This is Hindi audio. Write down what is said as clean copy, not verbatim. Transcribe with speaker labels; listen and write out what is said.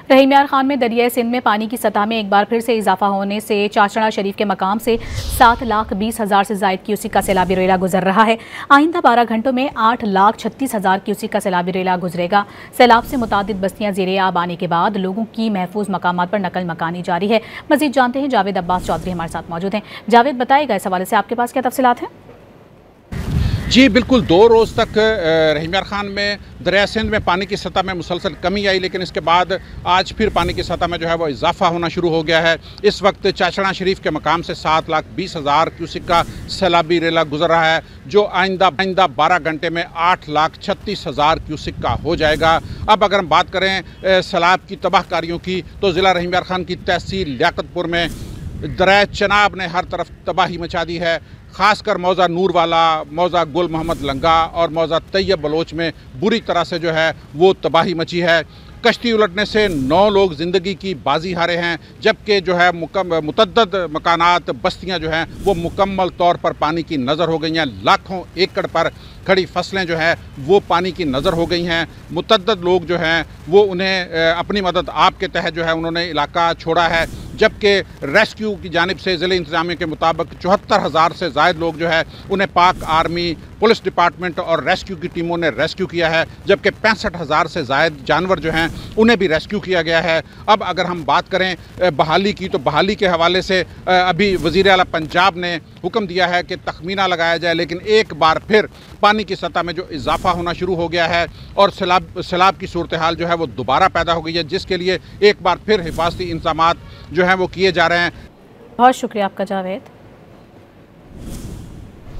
Speaker 1: रहीम खान में दरियाए सिंध में पानी की सतह में एक बार फिर से इजाफा होने से चाचड़ा शरीफ के मकाम से 7,20,000 से जायद क्यूसिक का सैलाबी रेला गुजर रहा है। आइंदा 12 घंटों में 8,36,000 क्यूसिक का सैलाबी रेला गुजरेगा। सैलाब से मुतादिद बस्तियां ज़ेरे आब आने के बाद लोगों की महफूज मकामात पर नकल मकानी जारी है। मजीद जानते हैं, जावेद अब्बास चौधरी हमारे साथ मौजूद हैं। जावेद, बताइएगा इस हवाले से आपके पास क्या तफसीलात हैं?
Speaker 2: जी बिल्कुल, 2 रोज़ तक रहीम खान में दरिया सिंध में पानी की सतह में मुसलसल कमी आई, लेकिन इसके बाद आज फिर पानी की सतह में जो है वो इजाफा होना शुरू हो गया है। इस वक्त चाचड़ा शरीफ के मकाम से 7,20,000 क्यूसिक का सैलाबी रेला गुजर रहा है, जो आइंदा 12 घंटे में 8,36,000 क्यूसिक का हो जाएगा। अब अगर हम बात करें सैलाब की तबाहकारियों की, तो ज़िला रहीम खान की तहसील लियाकतपुर में दरिया चनाब ने हर तरफ तबाही मचा दी है। ख़ासकर मौज़ा नूरवाला, मौज़ा गुल मोहम्मद लंगा और मौज़ा तैयब बलोच में बुरी तरह से जो है वो तबाही मची है। कश्ती उलटने से 9 लोग ज़िंदगी की बाजी हारे हैं, जबकि जो है मुतद्दद मकानात बस्तियां जो हैं वो मुकम्मल तौर पर पानी की नज़र हो गई हैं। लाखों एकड़ पर खड़ी फसलें जो है वो पानी की नज़र हो गई हैं। मुतद्दद लोग जो हैं वो उन्हें अपनी मदद आप के तहत जो है उन्होंने इलाका छोड़ा है, जबकि रेस्क्यू की जानिब से ज़िले इंतज़ामिया के मुताबिक 74,000 से ज़ायद लोग जो है उन्हें पाक आर्मी, पुलिस डिपार्टमेंट और रेस्क्यू की टीमों ने रेस्क्यू किया है, जबकि 65,000 से ज़ायद जानवर जो हैं उन्हें भी रेस्क्यू किया गया है। अब अगर हम बात करें बहाली की, तो बहाली के हवाले से अभी वज़ीर आला पंजाब ने हुक्म दिया है कि तखमीना लगाया जाए, लेकिन एक बार फिर पानी की सतह में जो इजाफा होना शुरू हो गया है और सैलाब की सूरत हाल जो है वो दोबारा पैदा हो गई है, जिसके लिए एक बार फिर हिफाजती इंतजामात जो हैं वो किए जा रहे हैं।
Speaker 1: बहुत शुक्रिया आपका जावेद।